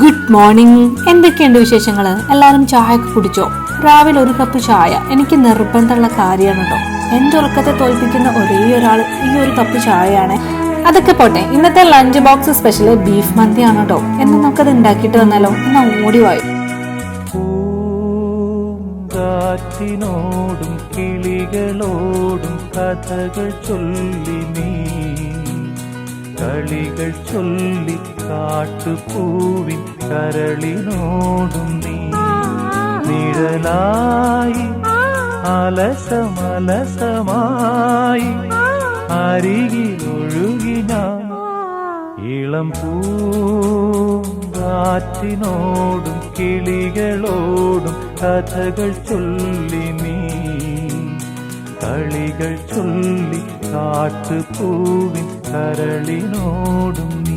Good morning. എന്തൊക്കെയുണ്ട് വിശേഷങ്ങൾ? എല്ലാവരും ചായ ഒക്കെ കുടിച്ചോ? രാവിലെ ഒരു കപ്പ് ചായ എനിക്ക് നിർബന്ധമുള്ള കാര്യമാണ് കേട്ടോ. എന്റെ ഉറക്കത്തെ തോൽപ്പിക്കുന്ന ഒരേ ഒരാൾ ഈ ഒരു കപ്പ് ചായയാണ്. അതൊക്കെ പോട്ടെ, ഇന്നത്തെ ലഞ്ച് ബോക്സ് സ്പെഷ്യൽ ബീഫ് മന്തിയാണ് കേട്ടോ. എന്ന് നമുക്കത് ഉണ്ടാക്കിയിട്ട് തന്നാലോ? എന്നാ ഓടി വായോ. കാറ്റിനോടും കിളികളോടും കഥകൾ ചൊല്ലി നീ, കളികൾ ചൊല്ലി കാട്ടുപൂവിൻ കരളിനോടും നീ, നിഴലായി അലസമലസമായി അരികിലൊഴുകി ഞാൻ, ഇളം പൂങ്കാറ്റിനോടും കിളികളോടും കഥകൾ ചൊല്ലി നീ, കളികൾ ചൊല്ലി കാട്ടുപൂവിൻ കരളിനോടും നീ.